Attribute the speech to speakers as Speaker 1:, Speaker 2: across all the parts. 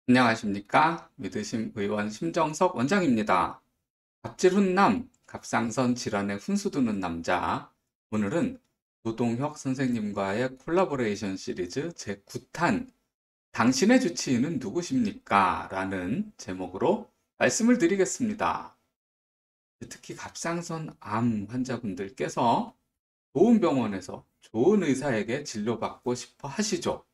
Speaker 1: 안녕하십니까? 믿으심 의원 심정석 원장입니다. 갑질 훈남, 갑상선 질환에 훈수 두는 남자. 오늘은 노동혁 선생님과의 콜라보레이션 시리즈 제9탄 당신의 주치의는 누구십니까? 라는 제목으로 말씀을 드리겠습니다. 특히 갑상선 암 환자분들께서 좋은 병원에서 좋은 의사에게 진료받고 싶어 하시죠.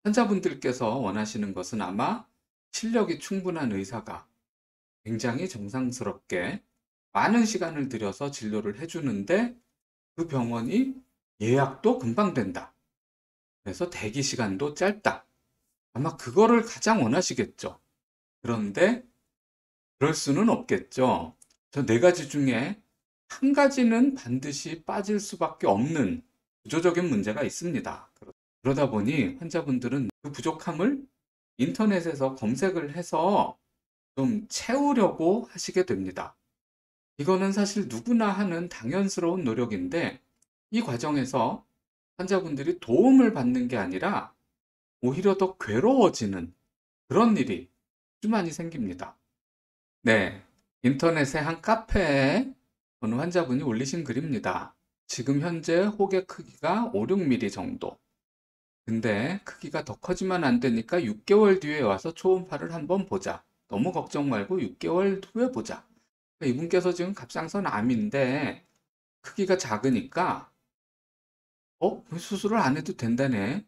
Speaker 1: 환자분들께서 원하시는 것은 아마 실력이 충분한 의사가 굉장히 정성스럽게 많은 시간을 들여서 진료를 해주는데 그 병원이 예약도 금방 된다. 그래서 대기 시간도 짧다. 아마 그거를 가장 원하시겠죠. 그런데 그럴 수는 없겠죠. 저 네 가지 중에 한 가지는 반드시 빠질 수밖에 없는 구조적인 문제가 있습니다. 그러다 보니 환자분들은 그 부족함을 인터넷에서 검색을 해서 좀 채우려고 하시게 됩니다. 이거는 사실 누구나 하는 당연스러운 노력인데 이 과정에서 환자분들이 도움을 받는 게 아니라 오히려 더 괴로워지는 그런 일이 아주 많이 생깁니다. 네, 인터넷의 한 카페에 어느 환자분이 올리신 글입니다. 지금 현재 혹의 크기가 5, 6mm 정도. 근데 크기가 더 커지면 안 되니까 6개월 뒤에 와서 초음파를 한번 보자. 너무 걱정 말고 6개월 후에 보자. 그러니까 이분께서 지금 갑상선 암인데 크기가 작으니까 수술을 안 해도 된다네.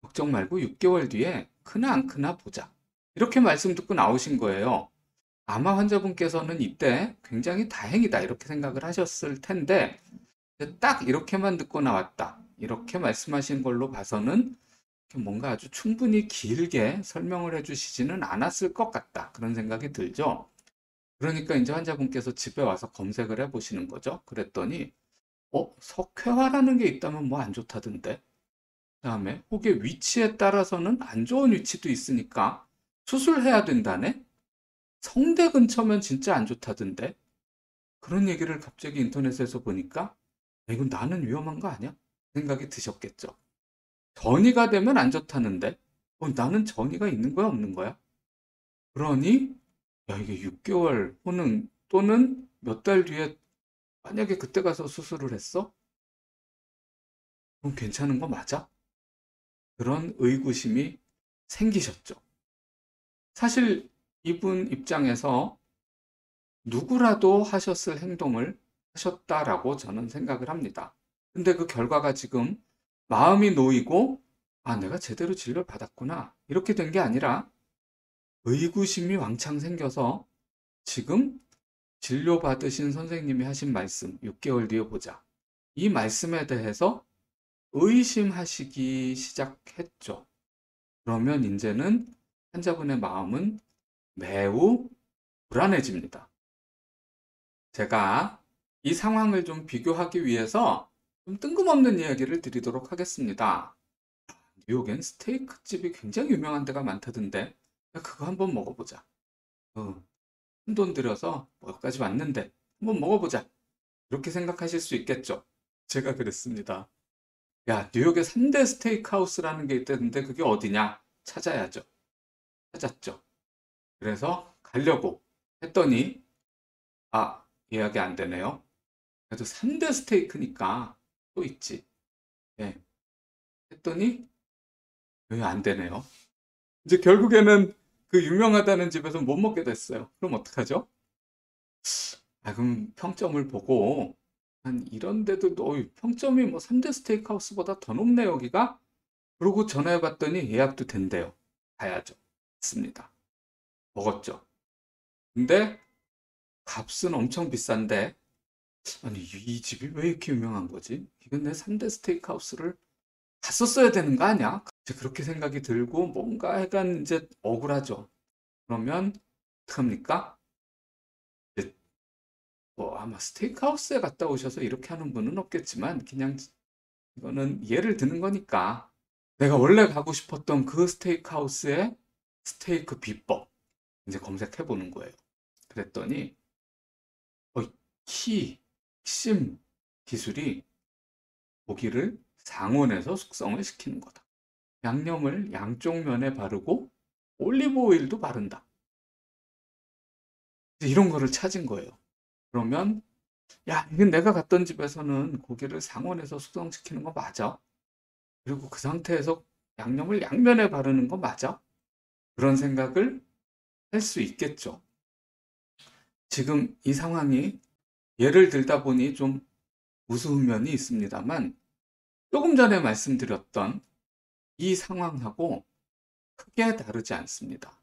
Speaker 1: 걱정 말고 6개월 뒤에 크나 안 크나 보자. 이렇게 말씀 듣고 나오신 거예요. 아마 환자분께서는 이때 굉장히 다행이다 이렇게 생각을 하셨을 텐데 딱 이렇게만 듣고 나왔다. 이렇게 말씀하신 걸로 봐서는 뭔가 아주 충분히 길게 설명을 해주시지는 않았을 것 같다. 그런 생각이 들죠. 그러니까 이제 환자분께서 집에 와서 검색을 해보시는 거죠. 그랬더니, 석회화라는 게 있다면 뭐 안 좋다던데. 그다음에 혹의 위치에 따라서는 안 좋은 위치도 있으니까 수술해야 된다네. 성대 근처면 진짜 안 좋다던데. 그런 얘기를 갑자기 인터넷에서 보니까 이건 나는 위험한 거 아니야? 생각이 드셨겠죠. 전이가 되면 안 좋다는데 나는 전이가 있는 거야 없는 거야? 그러니 야 이게 6개월 또는 몇 달 뒤에 만약에 그때 가서 수술을 했어? 그럼 괜찮은 거 맞아? 그런 의구심이 생기셨죠. 사실 이분 입장에서 누구라도 하셨을 행동을 하셨다라고 저는 생각을 합니다. 근데 그 결과가 지금 마음이 놓이고 내가 제대로 진료를 받았구나 이렇게 된 게 아니라 의구심이 왕창 생겨서 지금 진료받으신 선생님이 하신 말씀 6개월 뒤에 보자. 이 말씀에 대해서 의심하시기 시작했죠. 그러면 이제는 환자분의 마음은 매우 불안해집니다. 제가 이 상황을 좀 비교하기 위해서 좀 뜬금없는 이야기를 드리도록 하겠습니다. 뉴욕엔 스테이크 집이 굉장히 유명한 데가 많다던데 그거 한번 먹어보자. 큰돈 들여서 여기까지 왔는데 한번 먹어보자. 이렇게 생각하실 수 있겠죠. 제가 그랬습니다. 야, 뉴욕에 3대 스테이크하우스라는 게 있다는데 그게 어디냐? 찾아야죠. 찾았죠. 그래서 가려고 했더니 예약이 안 되네요. 그래도 3대 스테이크니까 또 있지. 네. 했더니 왜 안 되네요. 이제 결국에는 그 유명하다는 집에서 못 먹게 됐어요. 그럼 어떡하죠? 그럼 평점을 보고 한 이런 데도 평점이 뭐 3대 스테이크하우스보다 더 높네 여기가? 그러고 전화해 봤더니 예약도 된대요. 가야죠. 했습니다. 먹었죠. 근데 값은 엄청 비싼데 아니 이 집이 왜 이렇게 유명한 거지? 이건 내 3대 스테이크하우스를 갔었어야 되는 거 아니야? 이제 그렇게 생각이 들고 뭔가 약간 이제 억울하죠. 그러면 어떡합니까? 이제 뭐 아마 스테이크하우스에 갔다 오셔서 이렇게 하는 분은 없겠지만 그냥 이거는 예를 드는 거니까 내가 원래 가고 싶었던 그 스테이크하우스의 스테이크 비법 이제 검색해 보는 거예요. 그랬더니 어, 핵심 기술이 고기를 상온에서 숙성을 시키는 거다. 양념을 양쪽 면에 바르고 올리브 오일도 바른다. 이런 거를 찾은 거예요. 그러면 야, 이건 내가 갔던 집에서는 고기를 상온에서 숙성시키는 거 맞아? 그리고 그 상태에서 양념을 양면에 바르는 거 맞아? 그런 생각을 할 수 있겠죠. 지금 이 상황이 예를 들다 보니 좀 우스운 면이 있습니다만 조금 전에 말씀드렸던 이 상황하고 크게 다르지 않습니다.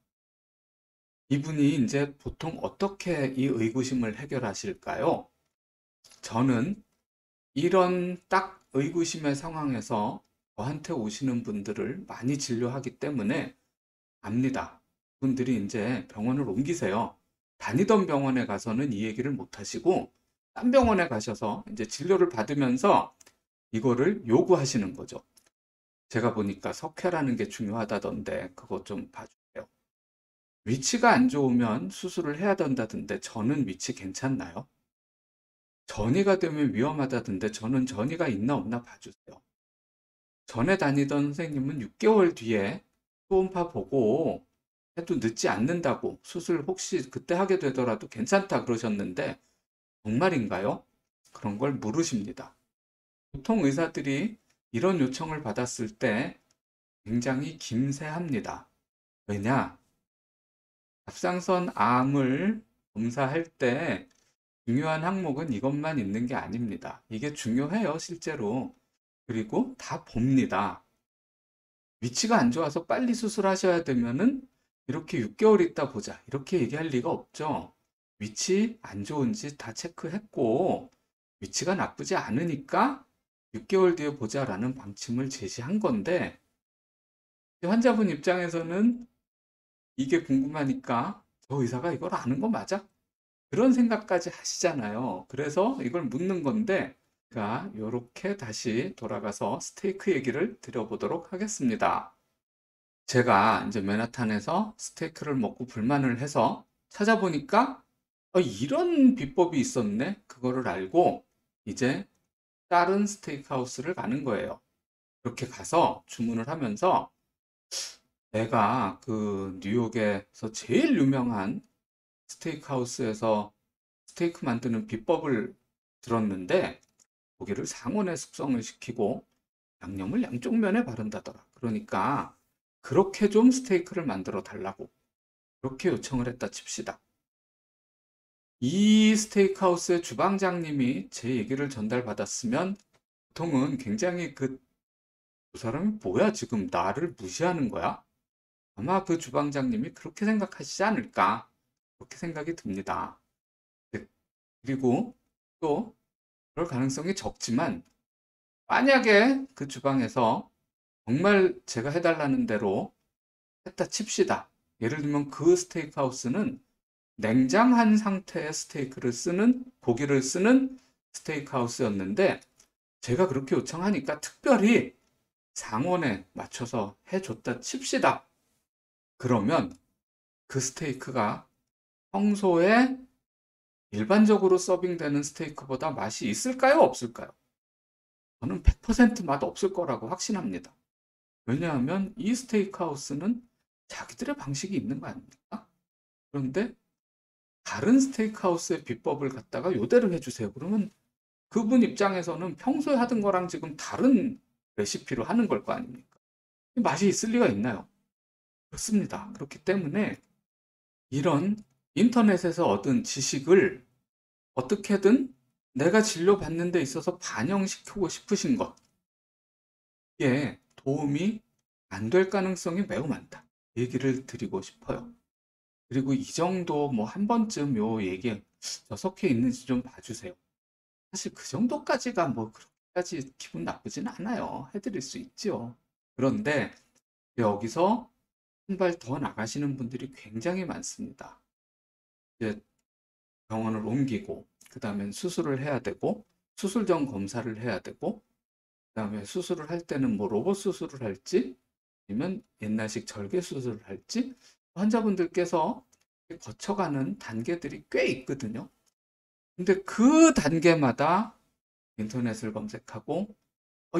Speaker 1: 이분이 이제 보통 어떻게 이 의구심을 해결하실까요? 저는 이런 딱 의구심의 상황에서 저한테 오시는 분들을 많이 진료하기 때문에 압니다. 분들이 이제 병원을 옮기세요. 다니던 병원에 가서는 이 얘기를 못 하시고 딴 병원에 가셔서 이제 진료를 받으면서 이거를 요구하시는 거죠. 제가 보니까 석회라는 게 중요하다던데 그거 좀 봐주세요. 위치가 안 좋으면 수술을 해야 된다던데 저는 위치 괜찮나요? 전이가 되면 위험하다던데 저는 전이가 있나 없나 봐주세요. 전에 다니던 선생님은 6개월 뒤에 초음파 보고 해도 늦지 않는다고 수술 혹시 그때 하게 되더라도 괜찮다 그러셨는데 정말인가요? 그런 걸 물으십니다. 보통 의사들이 이런 요청을 받았을 때 굉장히 김새합니다. 왜냐? 갑상선 암을 검사할 때 중요한 항목은 이것만 있는 게 아닙니다. 이게 중요해요, 실제로. 그리고 다 봅니다. 위치가 안 좋아서 빨리 수술하셔야 되면은 이렇게 6개월 있다 보자. 이렇게 얘기할 리가 없죠. 위치 안 좋은지 다 체크했고, 위치가 나쁘지 않으니까 6개월 뒤에 보자라는 방침을 제시한 건데, 환자분 입장에서는 이게 궁금하니까 저 의사가 이걸 아는 거 맞아? 그런 생각까지 하시잖아요. 그래서 이걸 묻는 건데, 제가 이렇게 다시 돌아가서 스테이크 얘기를 드려보도록 하겠습니다. 제가 이제 맨하탄에서 스테이크를 먹고 불만을 해서 찾아보니까 이런 비법이 있었네? 그거를 알고 이제 다른 스테이크하우스를 가는 거예요. 그렇게 가서 주문을 하면서 내가 그 뉴욕에서 제일 유명한 스테이크하우스에서 스테이크 만드는 비법을 들었는데 고기를 상온에 숙성을 시키고 양념을 양쪽 면에 바른다더라. 그러니까 그렇게 좀 스테이크를 만들어 달라고 그렇게 요청을 했다 칩시다. 이 스테이크하우스의 주방장님이 제 얘기를 전달받았으면 보통은 굉장히 그 사람이 뭐야 지금 나를 무시하는 거야? 아마 그 주방장님이 그렇게 생각하시지 않을까 그렇게 생각이 듭니다. 네, 그리고 또 그럴 가능성이 적지만 만약에 그 주방에서 정말 제가 해달라는 대로 했다 칩시다. 예를 들면 그 스테이크하우스는 냉장한 상태의 스테이크를 쓰는 고기를 쓰는 스테이크하우스였는데 제가 그렇게 요청하니까 특별히 상온에 맞춰서 해줬다 칩시다. 그러면 그 스테이크가 평소에 일반적으로 서빙되는 스테이크보다 맛이 있을까요? 없을까요? 저는 100%맛 없을 거라고 확신합니다. 왜냐하면 이 스테이크하우스는 자기들의 방식이 있는 거 아닙니까? 그런데 다른 스테이크하우스의 비법을 갖다가 요대로 해주세요. 그러면 그분 입장에서는 평소에 하던 거랑 지금 다른 레시피로 하는 걸 거 아닙니까? 맛이 있을 리가 있나요? 그렇습니다. 그렇기 때문에 이런 인터넷에서 얻은 지식을 어떻게든 내가 진료받는 데 있어서 반영시키고 싶으신 것, 이게 도움이 안 될 가능성이 매우 많다. 얘기를 드리고 싶어요. 그리고 이 정도 뭐 한 번쯤 요 얘기 저 석회 있는지 좀 봐주세요. 사실 그 정도까지가 뭐 그렇게까지 기분 나쁘진 않아요. 해드릴 수 있죠. 그런데 여기서 한 발 더 나가시는 분들이 굉장히 많습니다. 이제 병원을 옮기고 그 다음에 수술을 해야 되고 수술 전 검사를 해야 되고 그 다음에 수술을 할 때는 뭐 로봇 수술을 할지 아니면 옛날식 절개 수술을 할지 환자분들께서 거쳐가는 단계들이 꽤 있거든요. 근데 그 단계마다 인터넷을 검색하고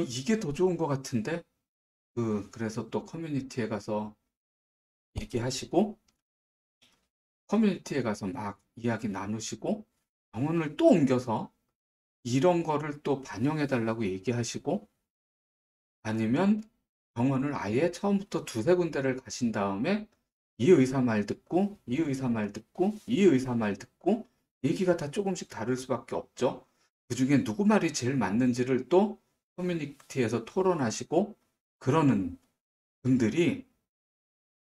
Speaker 1: 이게 더 좋은 것 같은데 그래서 또 커뮤니티에 가서 얘기하시고 커뮤니티에 가서 막 이야기 나누시고 병원을 또 옮겨서 이런 거를 또 반영해 달라고 얘기하시고 아니면 병원을 아예 처음부터 두세 군데를 가신 다음에 이 의사 말 듣고 이 의사 말 듣고 이 의사 말 듣고 얘기가 다 조금씩 다를 수밖에 없죠. 그중에 누구 말이 제일 맞는지를 또 커뮤니티에서 토론하시고 그러는 분들이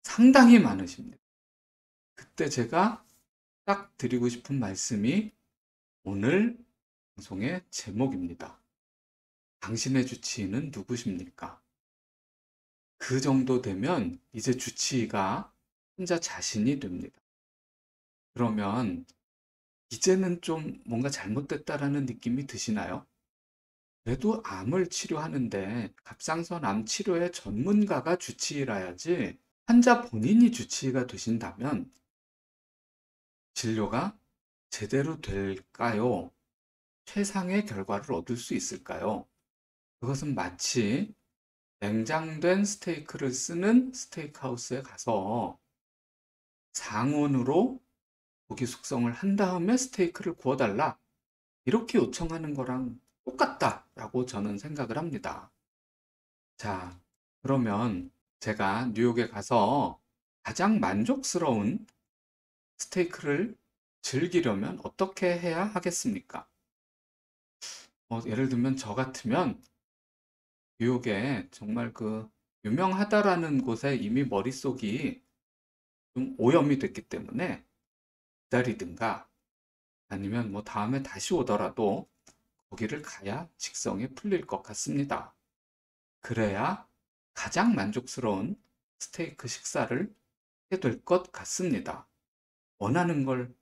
Speaker 1: 상당히 많으십니다. 그때 제가 딱 드리고 싶은 말씀이 오늘 방송의 제목입니다. 당신의 주치의는 누구십니까? 그 정도 되면 이제 주치의가 환자 자신이 됩니다. 그러면 이제는 좀 뭔가 잘못됐다라는 느낌이 드시나요? 그래도 암을 치료하는데 갑상선 암 치료의 전문가가 주치의라야지 환자 본인이 주치의가 되신다면 진료가 제대로 될까요? 최상의 결과를 얻을 수 있을까요? 그것은 마치 냉장된 스테이크를 쓰는 스테이크하우스에 가서 상온으로 고기 숙성을 한 다음에 스테이크를 구워달라. 이렇게 요청하는 거랑 똑같다라고 저는 생각을 합니다. 자, 그러면 제가 뉴욕에 가서 가장 만족스러운 스테이크를 즐기려면 어떻게 해야 하겠습니까? 예를 들면 저 같으면 뉴욕에 정말 그 유명하다라는 곳에 이미 머릿속이 좀 오염이 됐기 때문에 기다리든가 아니면 뭐 다음에 다시 오더라도 거기를 가야 직성이 풀릴 것 같습니다. 그래야 가장 만족스러운 스테이크 식사를 하게 될 것 같습니다. 원하는 걸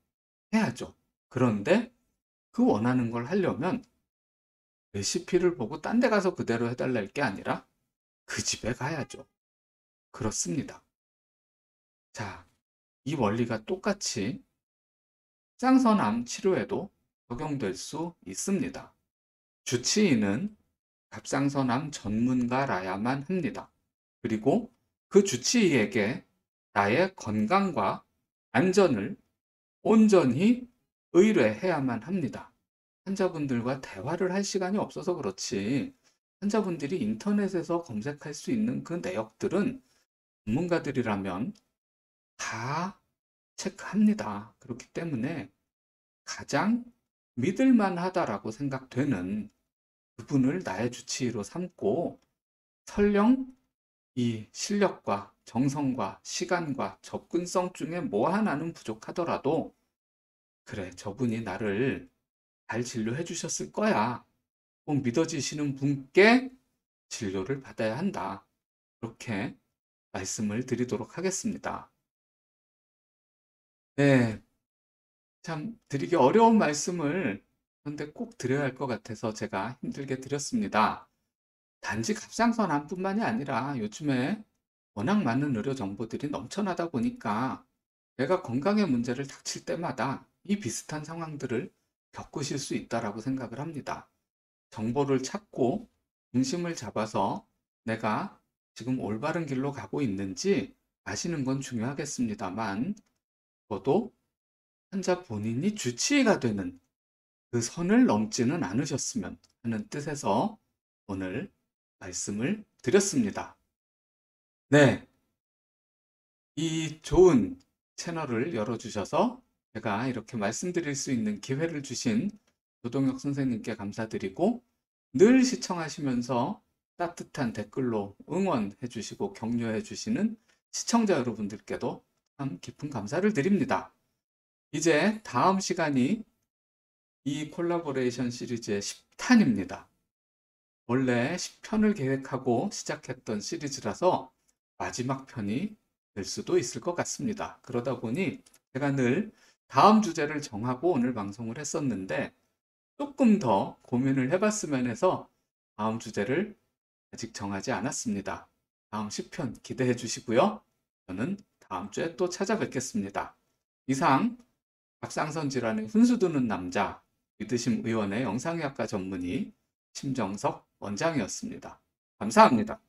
Speaker 1: 해야죠. 그런데 그 원하는 걸 하려면 레시피를 보고 딴 데 가서 그대로 해달랄 게 아니라 그 집에 가야죠. 그렇습니다. 자, 이 원리가 똑같이 갑상선암 치료에도 적용될 수 있습니다. 주치의는 갑상선암 전문가라야만 합니다. 그리고 그 주치의에게 나의 건강과 안전을 온전히 의뢰해야만 합니다. 환자분들과 대화를 할 시간이 없어서 그렇지 환자분들이 인터넷에서 검색할 수 있는 그 내역들은 전문가들이라면 다 체크합니다. 그렇기 때문에 가장 믿을만하다라고 생각되는 그분을 나의 주치의로 삼고 설령 이 실력과 정성과 시간과 접근성 중에 뭐 하나는 부족하더라도 그래, 저분이 나를 잘 진료해 주셨을 거야. 꼭 믿어지시는 분께 진료를 받아야 한다. 그렇게 말씀을 드리도록 하겠습니다. 네, 참 드리기 어려운 말씀을 그런데 꼭 드려야 할 것 같아서 제가 힘들게 드렸습니다. 단지 갑상선암뿐만이 아니라 요즘에 워낙 많은 의료 정보들이 넘쳐나다 보니까 내가 건강의 문제를 닥칠 때마다 이 비슷한 상황들을 겪으실 수 있다라고 생각을 합니다. 정보를 찾고 중심을 잡아서 내가 지금 올바른 길로 가고 있는지 아시는 건 중요하겠습니다만 저도 환자 본인이 주치의가 되는 그 선을 넘지는 않으셨으면 하는 뜻에서 오늘 말씀을 드렸습니다. 네, 이 좋은 채널을 열어주셔서 제가 이렇게 말씀드릴 수 있는 기회를 주신 조동혁 선생님께 감사드리고 늘 시청하시면서 따뜻한 댓글로 응원해 주시고 격려해 주시는 시청자 여러분들께도 참 깊은 감사를 드립니다. 이제 다음 시간이 이 콜라보레이션 시리즈의 10탄입니다. 원래 10편을 계획하고 시작했던 시리즈라서 마지막 편이 될 수도 있을 것 같습니다. 그러다 보니 제가 늘 다음 주제를 정하고 오늘 방송을 했었는데 조금 더 고민을 해봤으면 해서 다음 주제를 아직 정하지 않았습니다. 다음 10편 기대해 주시고요. 저는 다음 주에 또 찾아뵙겠습니다. 이상 갑상선 질환에 훈수두는 남자 위드심 의원의 영상의학과 전문의 심정석 원장이었습니다. 감사합니다.